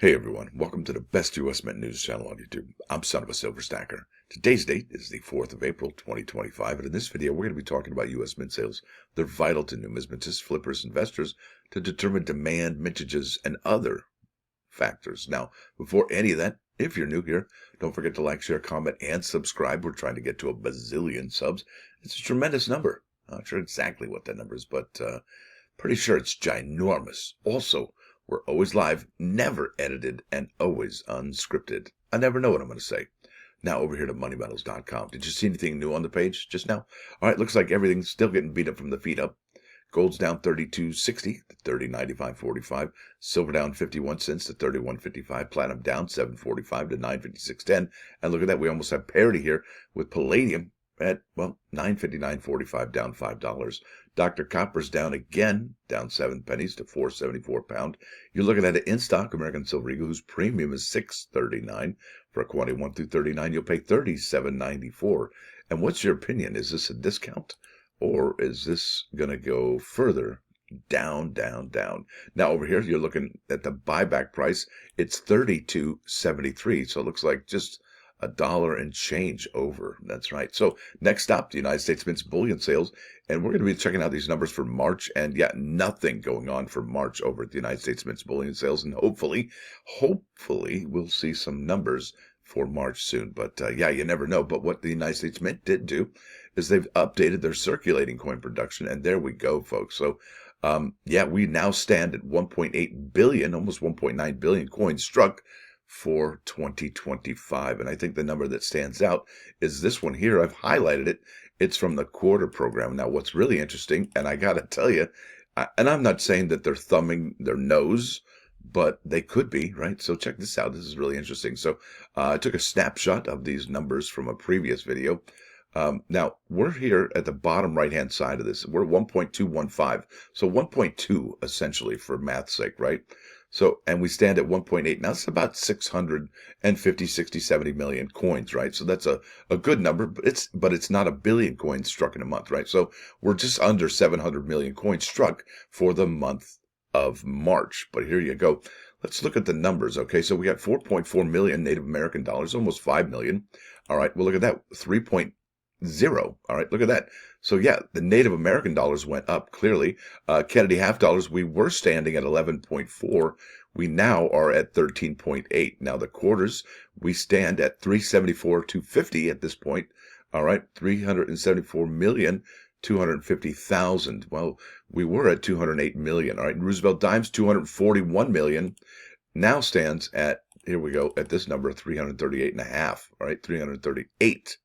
Hey everyone, welcome to the best U.S. Mint news channel on YouTube. I'm Son of a Silver Stacker. Today's date is the 4th of April, 2025, and in this video we're going to be talking about U.S. Mint sales. They're vital to numismatists, flippers, investors to determine demand, mintages, and other factors. Now, before any of that, if you're new here, don't forget to like, share, comment, and subscribe. We're trying to get to a bazillion subs. It's a tremendous number. Not sure exactly what that number is, but pretty sure it's ginormous. Also, we're always live, never edited, and always unscripted. I never know what I'm going to say. Now over here to moneymetals.com. Did you see anything new on the page just now? All right, looks like everything's still getting beat up from the feet up. Gold's down 32.60 to 30.95.45. Silver down 51 cents to 31.55. Platinum down 7.45 to 9.56.10. And look at that, we almost have parity here with palladium at, well, 9.59.45, down $5. Dr. Copper's down again, down 7 pennies to 4.74 a pound. You're looking at it in stock, American Silver Eagle, whose premium is $6.39 for a quantity 1 through 39. You'll pay $37.94. And what's your opinion? Is this a discount, or is this going to go further down, down, down? Now over here, you're looking at the buyback price. It's $32.73. So it looks like just $1 and change over. That's right. So next stop, the United States Mint's bullion sales. And we're going to be checking out these numbers for March, and yet nothing going on for March over at the United States Mint's bullion sales. And hopefully we'll see some numbers for March soon. But yeah, you never know. But what the United States Mint did do is they've updated their circulating coin production. And there we go, folks. So yeah, we now stand at 1.8 billion, almost 1.9 billion coins struck for 2025. And I think the number that stands out is this one here. I've highlighted it. It's from the quarter program. Now, what's really interesting, and I got to tell you, and I'm not saying that they're thumbing their nose, but they could be, right? So check this out. This is really interesting. So I took a snapshot of these numbers from a previous video. Now, we're here at the bottom right-hand side of this. We're 1.215. So 1.2, essentially, for math's sake, right? So, and we stand at 1.8. Now, it's about 650, 60, 70 million coins, right? So that's a good number, but it's not a billion coins struck in a month, right? So we're just under 700 million coins struck for the month of March. But here you go. Let's look at the numbers, okay? So we got 4.4 million Native American dollars, almost 5 million. All right, well, look at that, 3.0. All right, look at that. So yeah, the Native American dollars went up clearly. Kennedy half dollars, we were standing at 11.4. We now are at 13.8. Now the quarters, we stand at 374,250 at this point. All right, 374,250,000. Well, we were at 208 million. All right, Roosevelt dimes, 241 million. Now stands at, here we go, at this number, 338 and a half. All right, 338.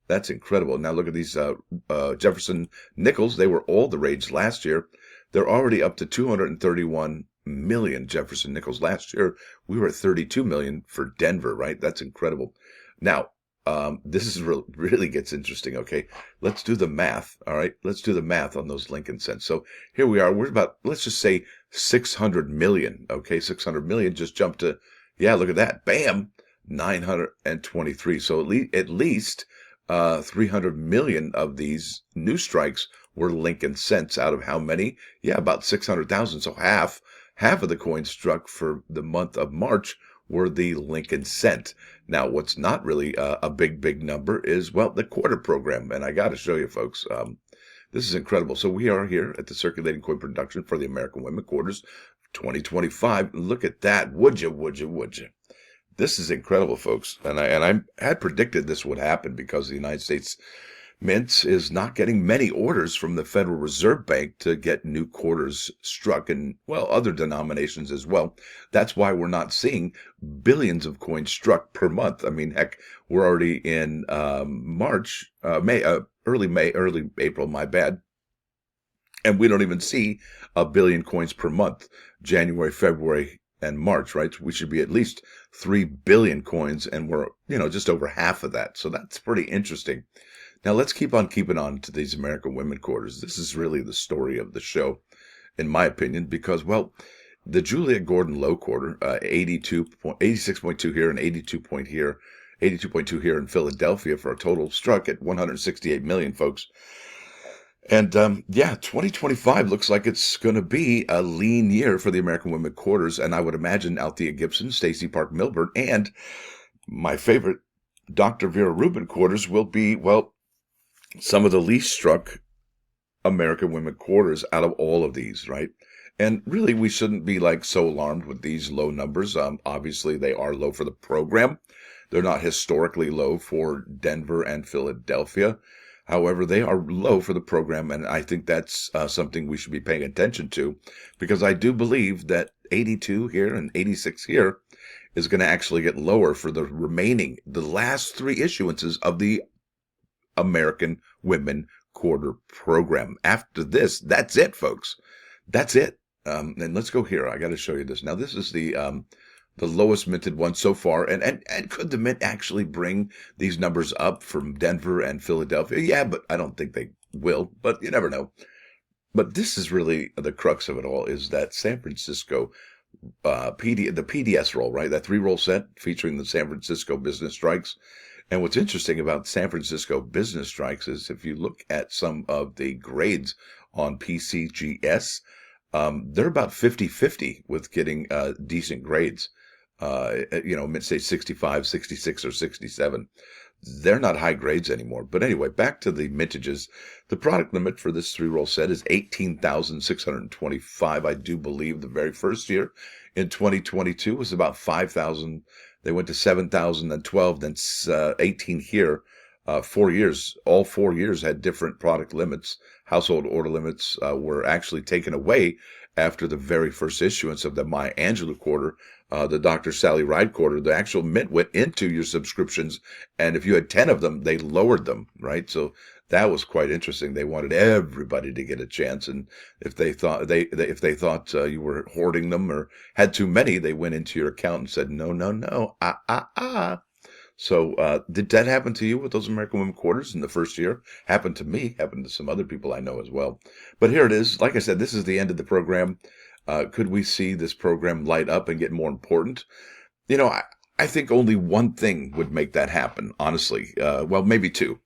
That's incredible. Now look at these Jefferson nickels. They were all the rage last year. They're already up to 231 million Jefferson nickels. Last year, we were at 32 million for Denver, right? That's incredible. Now, this is really gets interesting, okay? Let's do the math, all right? Let's do the math on those Lincoln cents. So here we are. We're about, let's just say 600 million, okay? 600 million just jumped to, yeah, look at that. Bam, 923. So at least 300 million of these new strikes were Lincoln cents out of how many? Yeah, about 600,000. So half of the coins struck for the month of March were the Lincoln cent. Now, what's not really a big number is, well, the quarter program. And I got to show you, folks, this is incredible. So we are here at the circulating coin production for the American Women quarters 2025. Look at that. Would you? This is incredible, folks, and I had predicted this would happen because the United States Mint is not getting many orders from the Federal Reserve Bank to get new quarters struck, and, well, other denominations as well. That's why we're not seeing billions of coins struck per month. I mean, heck, we're already in March, early April, my bad. And we don't even see a billion coins per month, January, February, and March, right? We should be at least 3 billion coins, and we're, just over half of that. So that's pretty interesting. Now let's keep on keeping on to these American Women quarters. This is really the story of the show, in my opinion, because, well, the Juliette Gordon Low quarter, 86.2 here and 82.2 here in Philadelphia for a total struck at 168 million, folks. And yeah, 2025 looks like it's going to be a lean year for the American Women Quarters. And I would imagine Althea Gibson, Stacey Park Milburn, and my favorite, Dr. Vera Rubin quarters will be, well, some of the least struck American Women Quarters out of all of these, right? And really, we shouldn't be like so alarmed with these low numbers. Obviously, they are low for the program. They're not historically low for Denver and Philadelphia. However, they are low for the program, and I think that's something we should be paying attention to, because I do believe that 82 here and 86 here is going to actually get lower for the last three issuances of the American Women Quarter program. After this, that's it, folks. That's it. And let's go here. I got to show you this. Now, this is the lowest minted one so far. And could the mint actually bring these numbers up from Denver and Philadelphia? Yeah, but I don't think they will. But you never know. But this is really the crux of it all, is that San Francisco the PDS roll, right? That 3-roll set featuring the San Francisco business strikes. And what's interesting about San Francisco business strikes is if you look at some of the grades on PCGS, they're about 50-50 with getting decent grades. Say 65, 66, or 67. They're not high grades anymore. But anyway, back to the mintages. The product limit for this 3-roll set is 18,625. I do believe the very first year in 2022 was about 5,000. They went to 7,000, then 12, then 18 here. 4 years, all 4 years had different product limits. Household order limits were actually taken away after the very first issuance of the Maya Angelou quarter, the Dr. Sally Ride quarter. The actual mint went into your subscriptions, and if you had 10 of them, they lowered them, right? So that was quite interesting. They wanted everybody to get a chance, and if they thought you were hoarding them or had too many, they went into your account and said, no, no, no, So did that happen to you with those American Women Quarters in the first year? Happened to me, happened to some other people I know as well. But here it is. Like I said, this is the end of the program. Could we see this program light up and get more important? I think only one thing would make that happen, honestly. Well, maybe two.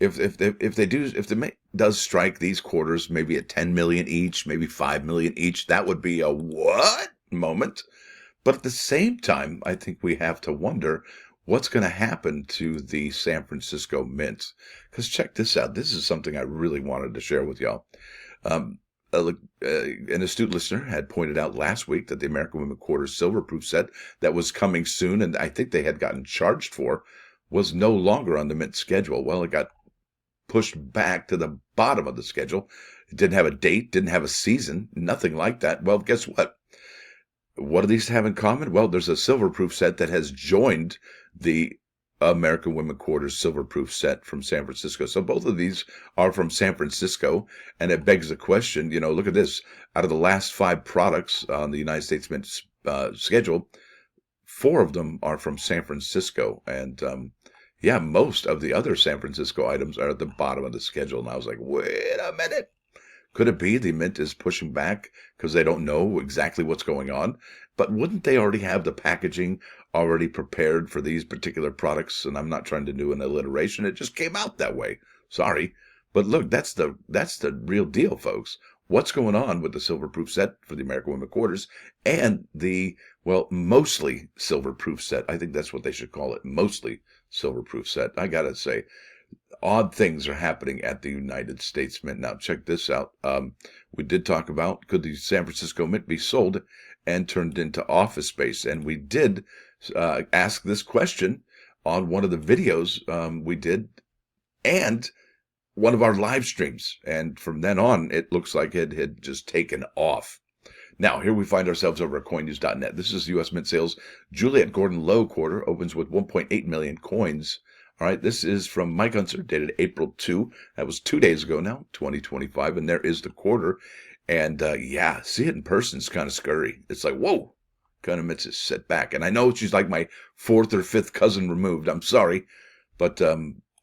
If the Mint does strike these quarters, maybe at 10 million each, maybe 5 million each, that would be a what moment. But at the same time, I think we have to wonder what's going to happen to the San Francisco Mint. Because check this out. This is something I really wanted to share with y'all. An astute listener had pointed out last week that the American Women Quarters Silverproof set that was coming soon, and I think they had gotten charged for, was no longer on the Mint schedule. Well, it got pushed back to the bottom of the schedule. It didn't have a date, didn't have a season, nothing like that. Well, guess what? What do these have in common? Well, there's a silverproof set that has joined the American Women Quarters silverproof set from San Francisco. So both of these are from San Francisco, and it begs the question, look at this. Out of the last 5 products on the United States Mint schedule, 4 of them are from San Francisco. And most of the other San Francisco items are at the bottom of the schedule. And I was like, wait a minute. Could it be the Mint is pushing back because they don't know exactly what's going on? But wouldn't they already have the packaging already prepared for these particular products? And I'm not trying to do an alliteration. It just came out that way. Sorry. But look, that's the real deal, folks. What's going on with the silverproof set for the American Women Quarters and the, mostly silverproof set? I think that's what they should call it. Mostly silverproof set. I got to say, odd things are happening at the United States Mint. Now, check this out. We did talk about, could the San Francisco Mint be sold and turned into office space? And we did ask this question on one of the videos we did and one of our live streams. And from then on, it looks like it had just taken off. Now, here we find ourselves over at coinnews.net. This is U.S. Mint sales. Juliette Gordon Low quarter opens with 1.8 million coins. All right, this is from Mike Unser, dated April 2. That was 2 days ago now, 2025. And there is the quarter. And see it in person is kind of scary. It's like, whoa, kind of makes it set back. And I know she's like my 4th or 5th cousin removed. I'm sorry. But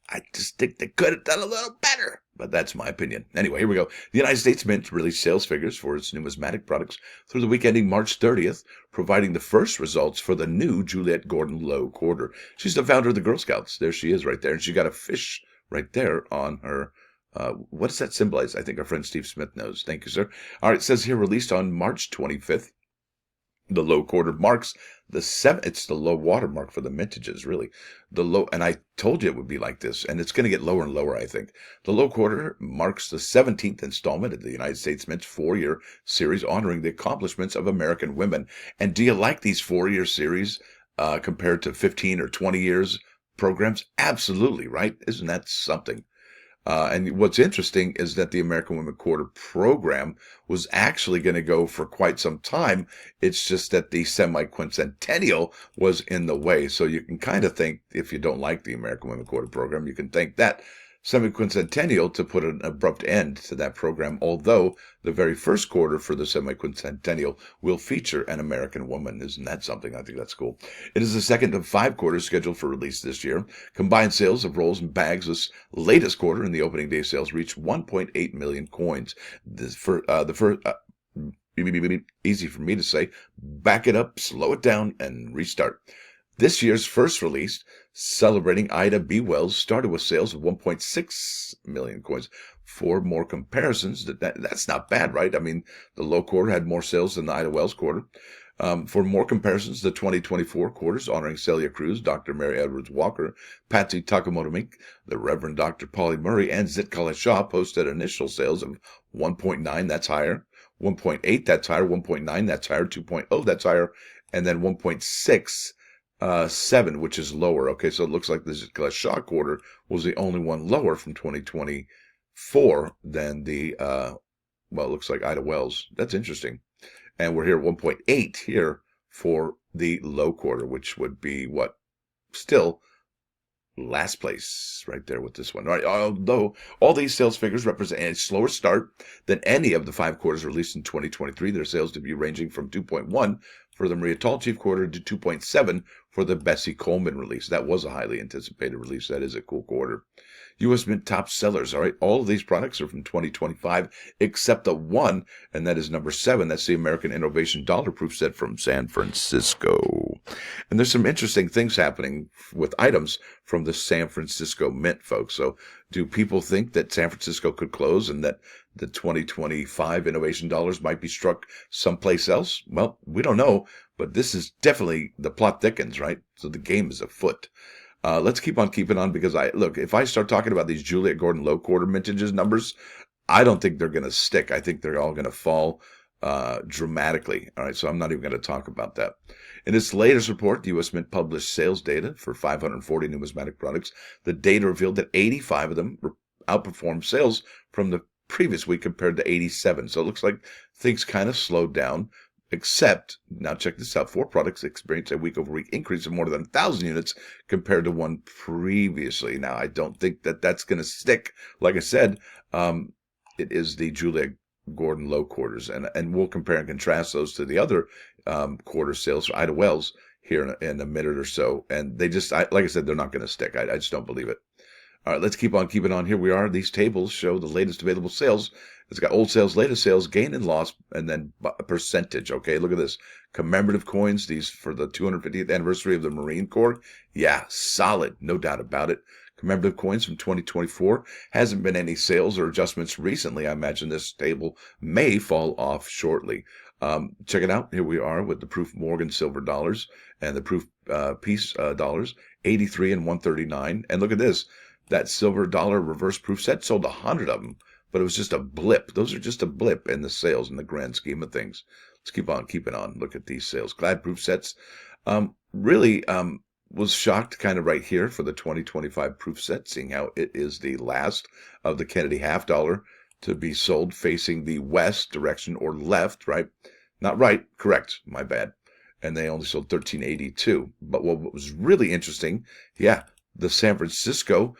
I just think they could have done a little better. But that's my opinion. Anyway, here we go. The United States Mint released sales figures for its numismatic products through the week ending March 30th, providing the first results for the new Juliette Gordon Low quarter. She's the founder of the Girl Scouts. There she is right there. And she got a fish right there on her What does that symbolize? I think our friend Steve Smith knows. Thank you, sir. All right, it says here, released on March 25th. The low quarter marks the it's the low water mark for the mintages, really. The low, and I told you it would be like this, and it's going to get lower and lower, I think. The low quarter marks the 17th installment of the United States Mint's 4-year series honoring the accomplishments of American women. And do you like these 4-year series compared to 15 or 20 years programs? Absolutely, right? Isn't that something? And what's interesting is that the American Women Quarter program was actually going to go for quite some time. It's just that the semi-quincentennial was in the way. So you can kind of think, if you don't like the American Women Quarter program, you can thank that semi-quincentennial to put an abrupt end to that program, although the very first quarter for the semi-quincentennial will feature an American woman. Isn't that something? I think that's cool. It is the second of 5 quarters scheduled for release this year. Combined sales of rolls and bags this latest quarter in the opening day sales reached 1.8 million coins. Easy for me to say, back it up, slow it down, and restart. This year's first release, celebrating Ida B. Wells, started with sales of 1.6 million coins. For more comparisons, that's not bad, right? I mean, the low quarter had more sales than the Ida Wells quarter. For more comparisons, the 2024 quarters honoring Celia Cruz, Dr. Mary Edwards Walker, Patsy Takamoto Mink, the Reverend Dr. Polly Murray, and Zitkala Shah posted initial sales of 1.9, that's higher, 1.8, that's higher, 1.9, that's higher, 2.0, that's higher, and then 1.6, 7, which is lower. Okay, so it looks like the Zitkala Shah quarter was the only one lower from 2024 than the, well, it looks like Ida Wells. That's interesting. And we're here 1.8 here for the low quarter, which would be what? Still last place right there with this one. All right, although all these sales figures represent a slower start than any of the 5 quarters released in 2023, their sales debut ranging from 2.1 for the Maria Tallchief quarter to 2.7 for the Bessie Coleman release. That was a highly anticipated release. That is a cool quarter. U.S. Mint top sellers. All right, all of these products are from 2025, except the one, and that is number 7. That's the American Innovation Dollar Proof Set from San Francisco. And there's some interesting things happening with items from the San Francisco Mint, folks. So do people think that San Francisco could close and that the 2025 innovation dollars might be struck someplace else? Well, we don't know, but this is definitely, the plot thickens, right? So the game is afoot. Let's keep on keeping on, because look, if I start talking about these Juliette Gordon Low quarter mintages numbers, I don't think they're going to stick. I think they're all going to fall dramatically. All right, so I'm not even going to talk about that. In its latest report, the U.S. Mint published sales data for 540 numismatic products. The data revealed that 85 of them outperformed sales from the previous week compared to 87. So it looks like things kind of slowed down. Except, now check this out, 4 products experienced a week-over-week increase of more than 1,000 units compared to one previously. Now, I don't think that that's going to stick. Like I said, it is the Juliette Gordon Low quarters, and we'll compare and contrast those to the other quarter sales for Ida Wells here in a minute or so. And they just, like I said, they're not going to stick. I just don't believe it. All right, let's keep on keeping on. Here we are. These tables show the latest available sales. It's got old sales, latest sales, gain and loss, and then a percentage. Okay, look at this. Commemorative coins, these for the 250th anniversary of the Marine Corps. Yeah, solid, no doubt about it. Commemorative coins from 2024. Hasn't been any sales or adjustments recently. I imagine this table may fall off shortly. Check it out. Here we are with the Proof Morgan silver dollars and the Proof Peace dollars, 83 and 139. And look at this. That silver dollar reverse proof set sold 100 of them, but it was just a blip. Those are just a blip in the sales in the grand scheme of things. Let's keep on keeping on. Look at these sales. Glad proof sets. Really was shocked kind of right here for the 2025 proof set, seeing how it is the last of the Kennedy half dollar to be sold facing the west direction, or left, right? Not right, correct, my bad. And they only sold 1382. But what was really interesting, yeah, the San Francisco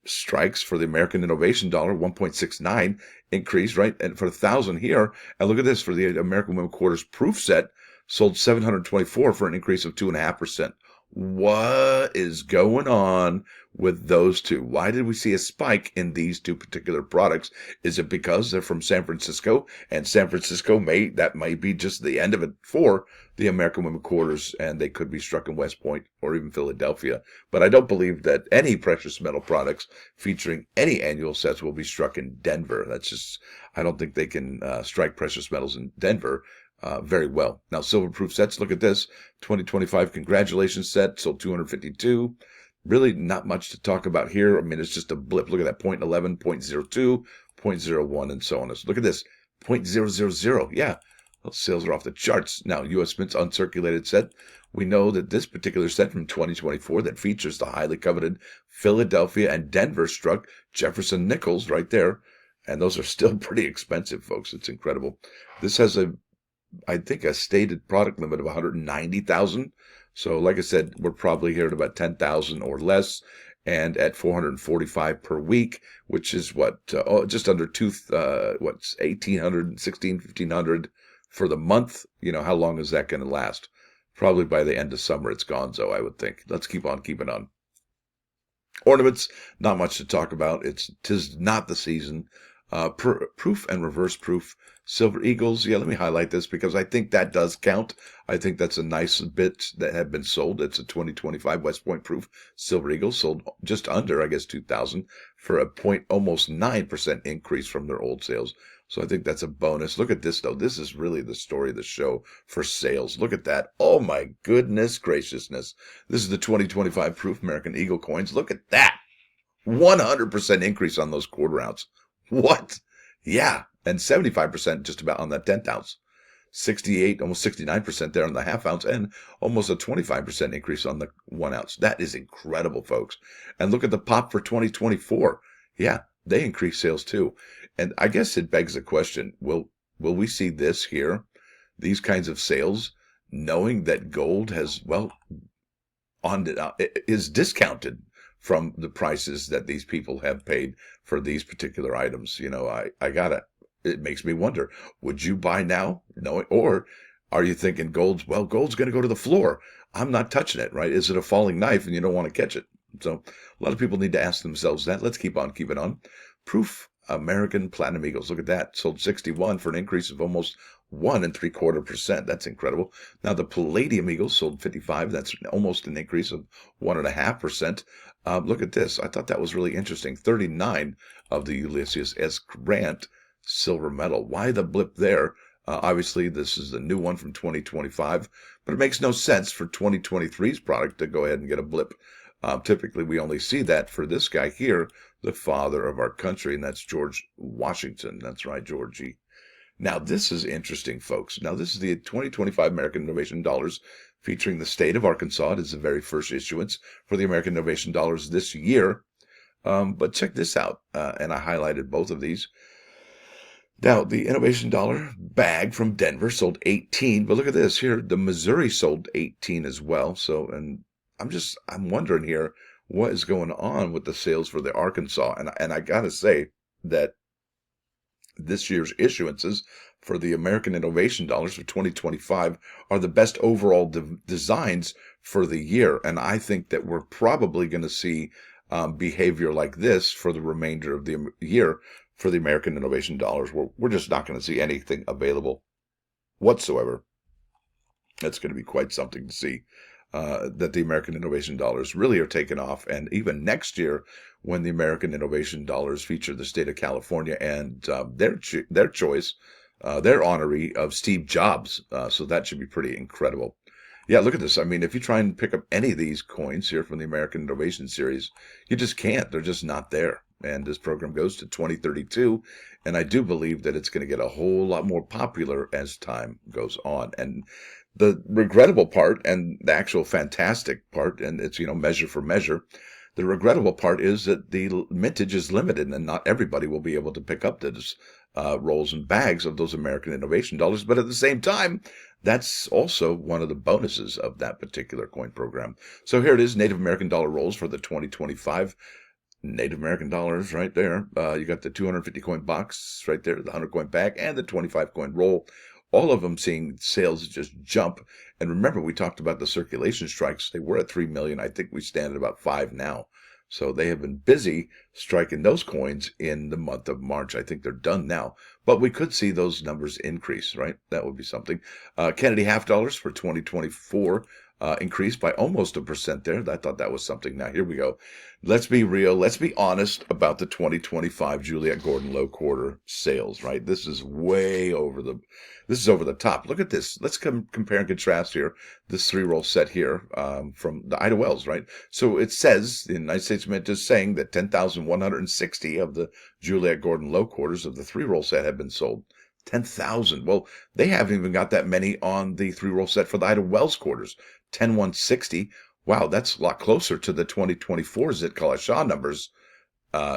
strikes for the American Innovation Dollar, 1.69 increase, right? And for 1,000 here, and look at this, for the American Women Quarters proof set, sold 724 for an increase of 2.5%. What is going on with those two? Why did we see a spike in these two particular products? Is it because they're from San Francisco, and San Francisco may be just the end of it for the American Women Quarters, and they could be struck in West Point or even Philadelphia. But I don't believe that any precious metal products featuring any annual sets will be struck in Denver. I don't think they can strike precious metals in Denver very well. Now, silver proof sets, look at this. 2025 congratulations set, sold 252. Really not much to talk about here. I mean, it's just a blip. Look at that, 0.11, 0.02, 0.01, and so on. So look at this, 0.000. Yeah, those sales are off the charts. Now, U.S. Mint's uncirculated set. We know that this particular set from 2024 that features the highly coveted Philadelphia and Denver struck Jefferson nickels right there. And those are still pretty expensive, folks. It's incredible. This has I think a stated product limit of 190,000. So like I said, we're probably here at about 10,000 or less, and at 445 per week, which is just under 1,800, 1,500 for the month. You know, how long is that going to last? Probably by the end of summer, it's gonzo, I would think. Let's keep on keeping on. Ornaments, not much to talk about. Tis not the season. Proof and reverse proof silver eagles. Yeah, let me highlight this because I think that does count. I think that's a nice bit that have been sold. It's a 2025 West Point proof silver eagle sold just under, I guess, 2,000 for a almost 9% increase from their old sales. So I think that's a bonus. Look at this, though. This is really the story of the show for sales. Look at that. Oh, my goodness graciousness. This is the 2025 proof American Eagle coins. Look at that. 100% increase on those quarter ounce. What? Yeah. And 75% just about on that 10th ounce. 68, almost 69% there on the half ounce, and almost a 25% increase on the 1 ounce. That is incredible, folks. And look at the pop for 2024. Yeah, they increased sales too. And I guess it begs the question, will we see this here, these kinds of sales, knowing that gold has, is discounted from the prices that these people have paid for these particular items? You know, it makes me wonder, would you buy now? No, or are you thinking gold's going to go to the floor. I'm not touching it, right? Is it a falling knife and you don't want to catch it? So a lot of people need to ask themselves that. Let's keep on keeping on. Proof American Platinum Eagles. Look at that. Sold 61 for an increase of almost 1.75%. That's incredible. Now the Palladium Eagles sold 55. That's almost an increase of 1.5%. Look at this. I thought that was really interesting. 39 of the Ulysses S. Grant silver medal. Why the blip there? Obviously, this is the new one from 2025, but it makes no sense for 2023's product to go ahead and get a blip. Typically, we only see that for this guy here, the father of our country, and that's George Washington. That's right, Georgie. Now, this is interesting, folks. Now, this is the 2025 American Innovation Dollars featuring the state of Arkansas. It is the very first issuance for the American Innovation Dollars this year. But check this out, and I highlighted both of these. Now, the Innovation Dollar bag from Denver sold 18, but look at this here. The Missouri sold 18 as well. So, and I'm wondering here, what is going on with the sales for the Arkansas? And I gotta say that this year's issuances for the American Innovation Dollars for 2025 are the best overall designs for the year. And I think that we're probably going to see behavior like this for the remainder of the year for the American Innovation Dollars. We're just not going to see anything available whatsoever. That's going to be quite something to see. That the American Innovation Dollars really are taking off. And even next year, when the American Innovation Dollars feature the state of California and their choice, their honoree of Steve Jobs. So that should be pretty incredible. Yeah, look at this. I mean, if you try and pick up any of these coins here from the American Innovation Series, you just can't. They're just not there. And this program goes to 2032. And I do believe that it's going to get a whole lot more popular as time goes on. And the regrettable part and the actual fantastic part, and it's, measure for measure, the regrettable part is that the mintage is limited and not everybody will be able to pick up those rolls and bags of those American Innovation Dollars. But at the same time, that's also one of the bonuses of that particular coin program. So here it is, Native American dollar rolls for the 2025 Native American dollars right there. You got the 250 coin box right there, the 100 coin bag, and the 25 coin roll. all of them seeing sales just jump. And remember, we talked about the circulation strikes. They were at 3 million. I think we stand at about 5 now. So they have been busy striking those coins in the month of March. I think they're done now, but we could see those numbers increase, right? That would be something. Kennedy half dollars for 2024 increased by almost 1% there. I thought that was something. Now here we go. Let's be real. Let's be honest about the 2025 Juliette Gordon Low quarter sales, right? This is way over the top. Look at this. Let's compare and contrast here. This 3-roll set here from the Ida Wells, right? So it says the United States Mint is saying that 10,160 of the Juliette Gordon Low quarters of the 3-roll set have been sold. 10,000. Well, they haven't even got that many on the 3-roll set for the Ida Wells quarters. 10,160. Wow, that's a lot closer to the 2024 Zit Kala Shah numbers.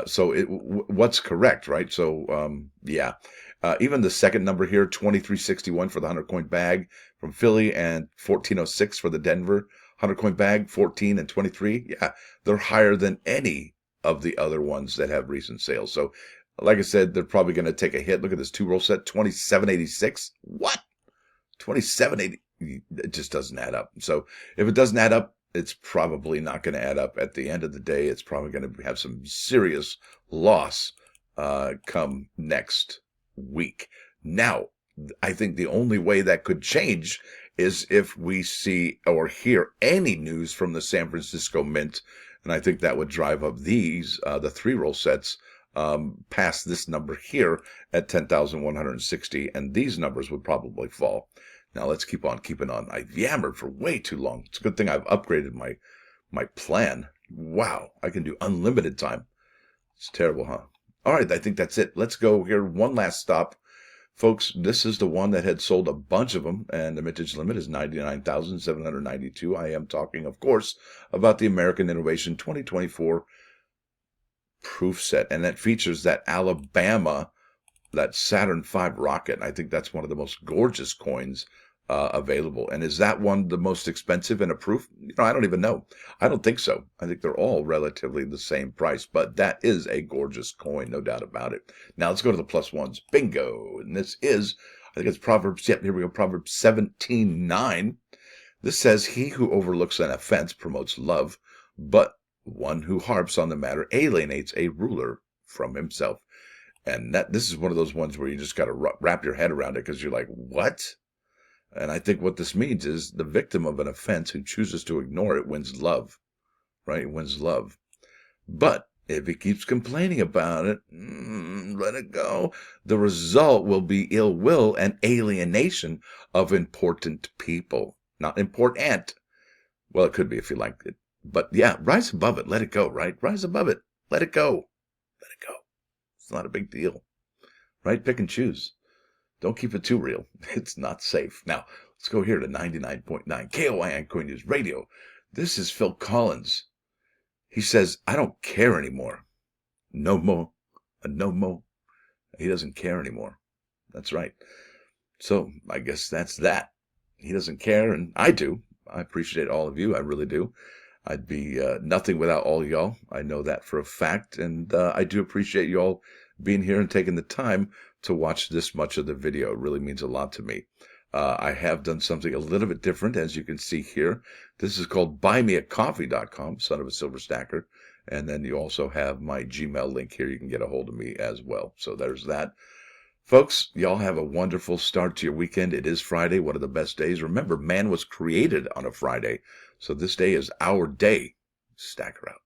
So what's correct, right? So, yeah. Even the second number here, 2361 for the 100-coin bag from Philly and 1406 for the Denver 100-coin bag, 14 and 23. Yeah, they're higher than any of the other ones that have recent sales. So, like I said, they're probably going to take a hit. Look at this 2-roll set, 2786. What? 2780. It just doesn't add up. So if it doesn't add up, it's probably not going to add up at the end of the day. It's probably going to have some serious loss come next week. Now, I think the only way that could change is if we see or hear any news from the San Francisco Mint, and I think that would drive up these, the 3-roll sets, past this number here at 10,160, and these numbers would probably fall. Now let's keep on keeping on. I've yammered for way too long. It's a good thing I've upgraded my plan. Wow, I can do unlimited time. It's terrible, huh? All right, I think that's it. Let's go here. One last stop. Folks, this is the one that had sold a bunch of them, and the mintage limit is 99,792. I am talking, of course, about the American Innovation 2024 proof set, and that features that Alabama, that Saturn V rocket. I think that's one of the most gorgeous coins available. And is that one the most expensive in a proof? I don't even know. I don't think so. I think they're all relatively the same price, but that is a gorgeous coin, no doubt about it. Now let's go to the plus ones. Bingo. And this is, I think it's Proverbs. Yep, here we go. Proverbs 17:9. This says, he who overlooks an offense promotes love, but one who harps on the matter alienates a ruler from himself. And this is one of those ones where you just got to wrap your head around it, because you're like, what? And I think what this means is the victim of an offense who chooses to ignore it wins love, right? It wins love. But if he keeps complaining about it, let it go. The result will be ill will and alienation of important people. Not important. Well, it could be if you like it. But yeah, rise above it. Let it go, right? Rise above it. Let it go. Let it go. It's not a big deal, right? Pick and choose. Don't keep it too real. It's not safe. Now, let's go here to 99.9 KOIN Coin News Radio. This is Phil Collins. He says, I don't care anymore. No more. No more. He doesn't care anymore. That's right. So I guess that's that. He doesn't care, and I do. I appreciate all of you. I really do. I'd be nothing without all y'all. I know that for a fact, and I do appreciate y'all being here and taking the time to watch this much of the video. It really means a lot to me. I have done something a little bit different, as you can see here. This is called buymeacoffee.com, son of a silver stacker. And then you also have my Gmail link here. You can get a hold of me as well. So there's that. Folks, y'all have a wonderful start to your weekend. It is Friday, one of the best days. Remember, man was created on a Friday. So this day is our day. Stacker out.